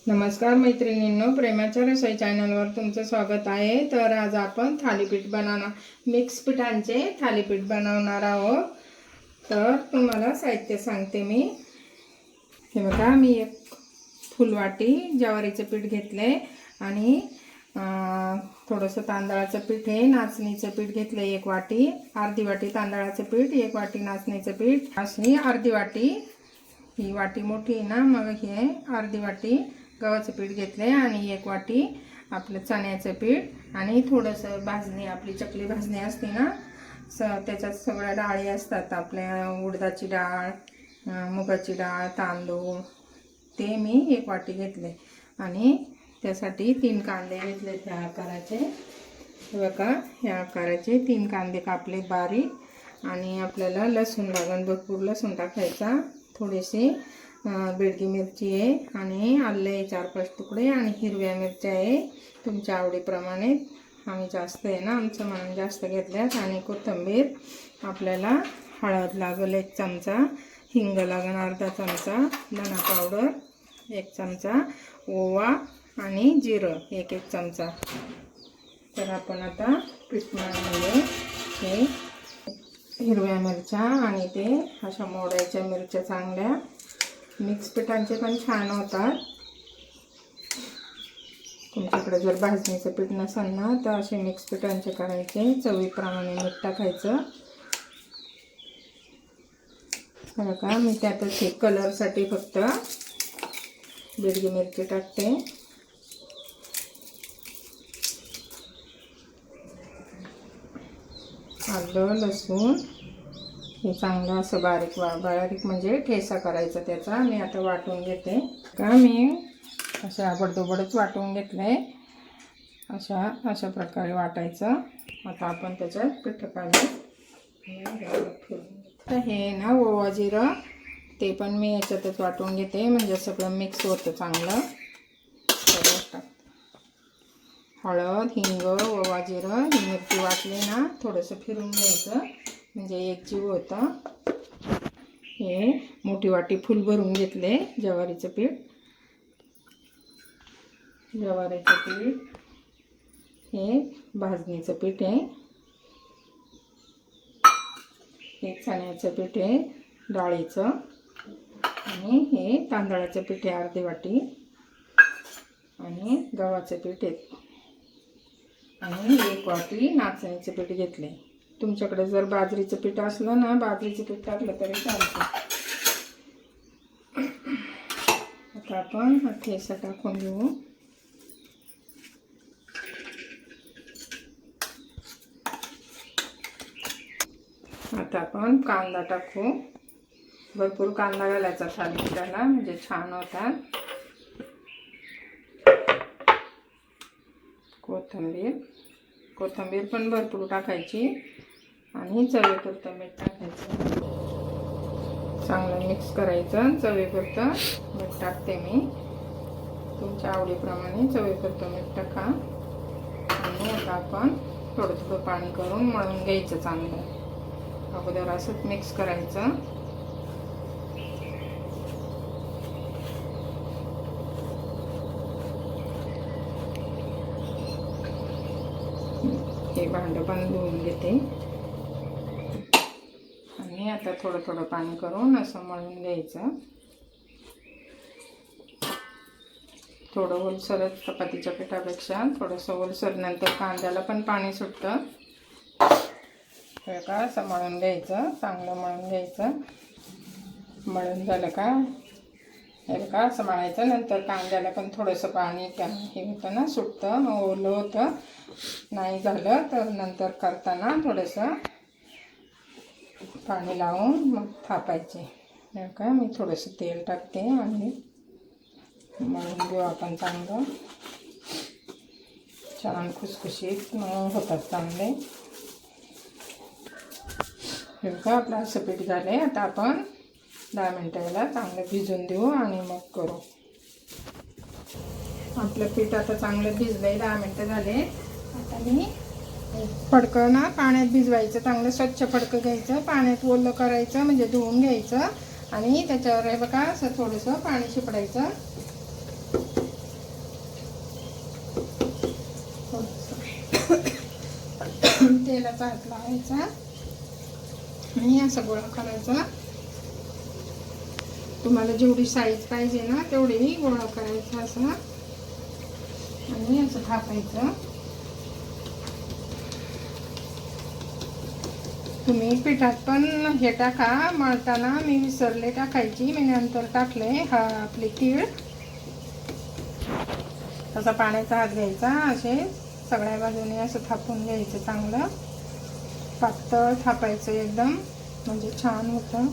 नमस्कार मैत्रिणींनो, प्रेमाच्या रसोई चॅनलवर तुमचं स्वागत आहे। तर आज आपण थालीपीठ बनवणार, मिक्स पिठांचे थालीपीठ बनवणार आहोत। तर तुम्हाला साहित्य सांगते मी। हे बघा, मी एक फुलवाटी ज्वारीचं पीठ घेतले आणि थोडंसं तांदळाचं पीठ आहे, नाचणीचं पीठ घेतलं एक वाटी, अर्धी वाटी तांदळाचं पीठ, एक वाटी नाचणीचं पीठ, अशी अर्धी वाटी, ही वाटी मोठी आहे ना, मग हे अर्धी वाटी गव्हाचं पीठ घेतले आणि एक वाटी आपलं चण्याचं पीठ आणि थोडंसं भाजणी, आपली चकली भाजणी असते ना, त्याच्यात सगळ्या डाळी असतात, आपल्या उडदाची डाळ, मुगाची डाळ, तांदूळ, ते मी एक वाटी घेतले आणि त्यासाठी 3 कांदे घेतले त्या आकाराचे। बघा, ह्या आकाराचे 3 कांदे कापले बारीक आणि आपल्याला लसूण लागण, भरपूर लसूण टाकायचा, थोडीशी बेडगी मिरची आहे आणि आले 4-5 तुकडे आणि हिरव्या मिरच्या आहे तुमच्या आवडीप्रमाणे। आम्ही जास्त आहे ना, आमचं म्हणून जास्त घेतल्यात। आणि कोथिंबीर, आपल्याला हळद लागेल 1 चमचा, हिंग लागेल अर्धा चमचा, धना पावडर 1 चमचा, ओवा आणि जिरं 1 चमचा। तर आपण आता पीठ मळून हे हिरव्या मिरच्या आणि ते अशा मोडायच्या मिरच्या चांगल्या, मिक्स पिठांचे पण छान होतात। तुमच्याकडे जर भाजणीचं पीठ नसेल ना, तर असे मिक्स पिठांचे करायचे, चवीप्रमाणे मीठ टाकायचं। बघा, मी त्यातच हे कलरसाठी फक्त बेडगी मिरची टाकते। आलं, लसूण हे चांगलं असं बारीक बारीक म्हणजे ठेचा करायचा त्याचा। मी आता वाटून घेते का, मी अशा आबडधोबडच वाटून घेतले, अशा प्रकारे वाटायचं। आता आपण त्याच्यात पीठ काढू। तर हे ना ओवा जिरं, ते पण मी याच्यातच वाटून घेते, म्हणजे सगळं मिक्स होतं चांगलं। हळद, हिंग, ओवा जिरं, ही मिरची वाटली ना, थोडंसं फिरून घ्यायचं म्हणजे एकजीव होतं। हे मोठी वाटी फुल भरून घेतले ज्वारीचं पीठ, ज्वारीचं पीठ, हे भाजणीचं पीठ आहे, हे चण्याचं पीठ आहे डाळीचं, आणि हे तांदळाचं पीठ आहे अर्धी वाटी, आणि गव्हाचं पीठ आहे, आणि 1 वाटी नाचणीचं पीठ घेतले। तुमच्याकडे जर बाजरीचं पीठ असलं ना, बाजरीचं पीठ टाकलं तरी चालतं। आता आपण हा ठेचा टाकून घेऊ। आता आपण कांदा टाकू, भरपूर कांदा घालायचा थालीपीठाला, म्हणजे छान होतात। कोथिंबीर पण भरपूर टाकायची आणि चवीपुरतं मीठ टाकायचं, चांगलं मिक्स करायचं। चवीपुरतं मीठ टाकते मी, तुमच्या आवडीप्रमाणे चवीपुरतं मीठ टाका। आणि आता आपण थोडं थोडं पाणी करून मळून घ्यायचं चांगलं। अगोदर असंच मिक्स करायचं। हे भांडं पण धुवून घेते आणि आता थोडं थोडं पाणी करून असं मळून घ्यायचं। थोडं ओलसरच, चपातीच्या पिठापेक्षा थोडंसं ओलसर, नंतर कांद्याला पण पाणी सुटतं। हे का असं मळून घ्यायचं, चांगलं मळून घ्यायचं। मळून झालं का, हे का असं मळायचं, नंतर कांद्याला पण थोडंसं पाणी हे होतं ना, सुटतं, ओलं होतं। नाही झालं तर नंतर करताना थोडंसं पाणी लावून मग थापायचे। हे का मी थोडंसं तेल टाकते आणि मळून घेऊ आपण चांगलं, छान खुसखुशीत होतात चांगले। हे का आपलं असं पीठ झाले। आता आपण 10 मिनिटाला चांगलं भिजून देऊ आणि मग करू। आपलं पीठ आता चांगलं भिजलंय, 10 मिनिटं झाले। आता मी फडकं ना पाण्यात भिजवायचं, चांगलं स्वच्छ फडकं घ्यायचं, पाण्यात ओलं करायचं, म्हणजे धुवून घ्यायचं, आणि त्याच्यावर हे बघा असं थोडंसं पाणी शिपडायचं तेलाचा हात लावायचा आणि असं गोळा करायचा. तुम्हाला जेवढी साईज पाहिजे ना तेवढी गोळा करायचा असं आणि असं थापायचं. तुम्ही पिठात पण हे टाका, मळताना मी विसरले टाकायची, मी नंतर टाकले. हा आपली तीळ तसा पाण्याचा हात घ्यायचा, असे सगळ्या बाजूने असं थापून घ्यायचं. चांगलं पातळ थापायचं एकदम, म्हणजे छान होतं.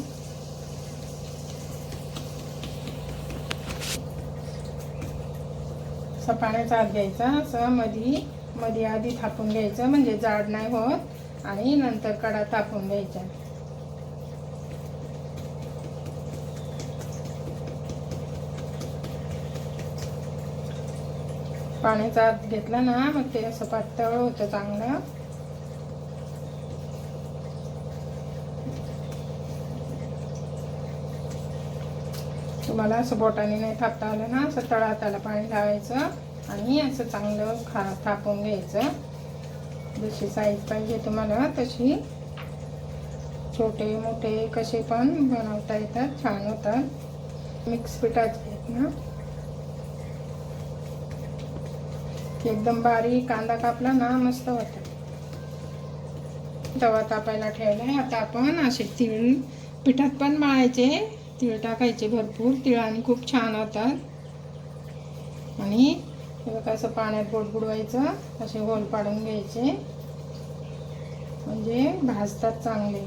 असं पाण्याचा हात घ्यायचा, असं मध्ये आधी थापून घ्यायचं, म्हणजे जाड नाही होत, आणि नंतर कडा तापून घ्यायच्या. पाण्याचा हात घेतला ना मग ते असं पातळ होतं चांगलं. तुम्हाला असं बोटाने नाही थापता आलं ना, असं तळहाताला पाणी लावायचं आणि असं चांगलं थापून घ्यायचं. जशी साईज पाहिजे तुम्हाला तशी, छोटे मोठे कसे पण बनवता येतात, छान होतात. मिक्स पिठाचे आहेत ना, एकदम बारीक कांदा कापला ना मस्त होतं. तवा तापायला ठेवलाय. आता आपण असे तीळ पिठात पण मळायचे, तीळ टाकायचे भरपूर. तिळाने खूप छान होतात. आणि हे बघा असं पाण्यात बुडवायचं, असे होल पाडून घ्यायचे, म्हणजे भाजतात चांगले.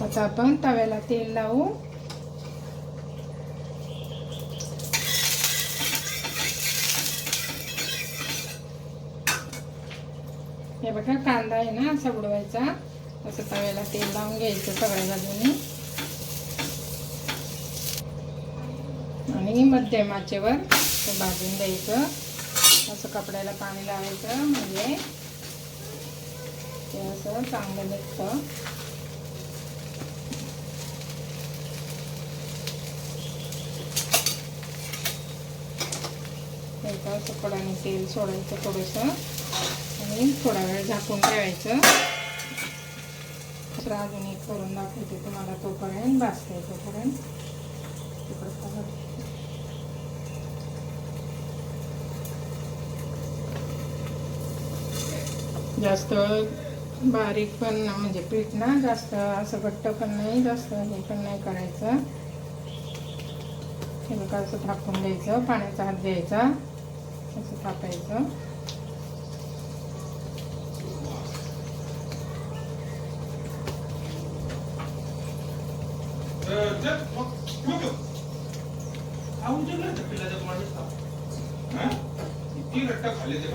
आता आपण तव्याला तेल लावू. हे बघा कांदा आहे ना असा बुडवायचा, असं तव्याला तेल लावून घ्यायचं सगळ्या बाजूनी आणि मध्यम आचेवर भाजून द्यायचं. असं कपड्याला पाणी लावायचं, म्हणजे ते असं चांगलं निघतं. असं कडाने तेल सोडायचं थोडंसं आणि थोडा वेळ झाकून ठेवायचं. दुसरं अजून एक करून दाखवते तुम्हाला, तोपर्यंत भाजते तोपर्यंत. जास्त बारीक पण म्हणजे पीठ ना, जास्त असं घट्ट पण नाही, जास्त हे पण नाही करायचं. हे बघा असं थापून द्यायचं, पाण्याचा हात घ्यायचा, असं थापायचं.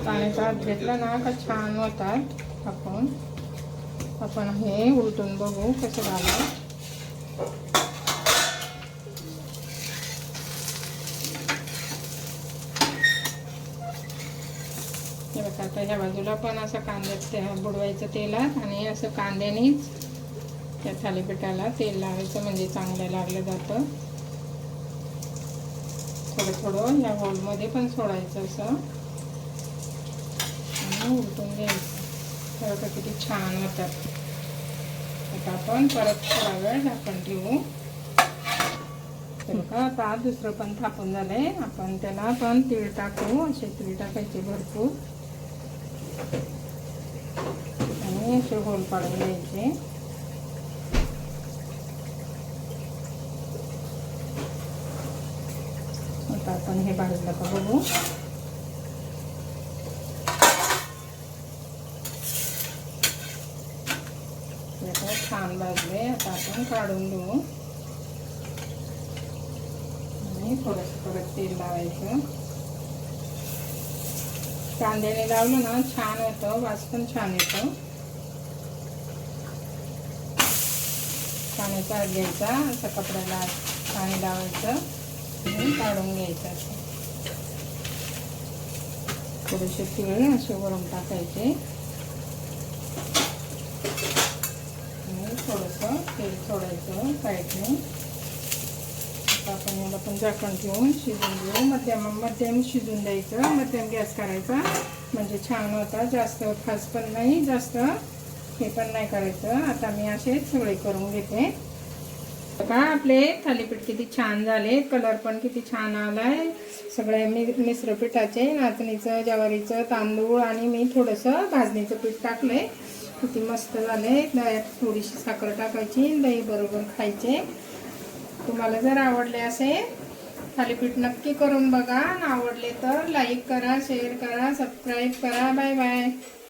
पाण्याचा हात घेतला ना का छान होतात. आपण हे उलटून बघू कसं झालं. हे बघा आता ह्या बाजूला पण असं कांद्यात बुडवायचं तेलात, आणि असं कांद्यानेच त्या थालीपीठाला तेल लावायचं, म्हणजे चांगलं लागलं जातं. थोडं थोडं ह्या होलमध्ये पण सोडायचं असं आणि उलटून घ्यायचं. तर किती छान होतात. आता आपण परत थोडा वेळ झाकण ठेवू. बघा आता दुसरं पण थापून झालंय. आपण त्याला पण तीळ टाकू, असे तीळ टाकायचे भरपूर आणि असे होल पाडून घ्यायचे. आता आपण हे भाजलं का बघू. छान भाजले. आता आपण काढून घेऊ आणि थोडंसं परत तेल लावायचं. कांद्याने लावलं ना छान होतं, वास पण छान येतो. पाण्याचा हात घ्यायचा, असं कपड्याला पाणी लावायचं आणि काढून घ्यायचं. असं थोडेसे तीळ असे वरून टाकायचे आणि थोडंसं तेल सोडायचं साईडने. आता आपण याला पण झाकण ठेवून शिजून घेऊ. मध्यम शिजून द्यायचं, मध्यम गॅस करायचा म्हणजे छान होता. जास्त फास्ट पण नाही, जास्त हे पण नाही करायचं. आता मी असे सगळे करून घेते. बघा आपले थालीपीठ किती छान झाले, कलर पण किती छान आलाय. सगळे मिश्र पिठाचे, नाचणीचं, ज्वारीचं, तांदूळ आणि मी थोडंसं भाजणीचं पीठ टाकले. किती मस्त झाले. दह्यात थोडीशी साखर टाकायची, दही बरोबर खायचे. तुम्हाला जर आवडले असेल थालीपीठ नक्की करून बघा. आवडले तर लाईक करा, शेअर करा, सबस्क्राईब करा. Bye bye.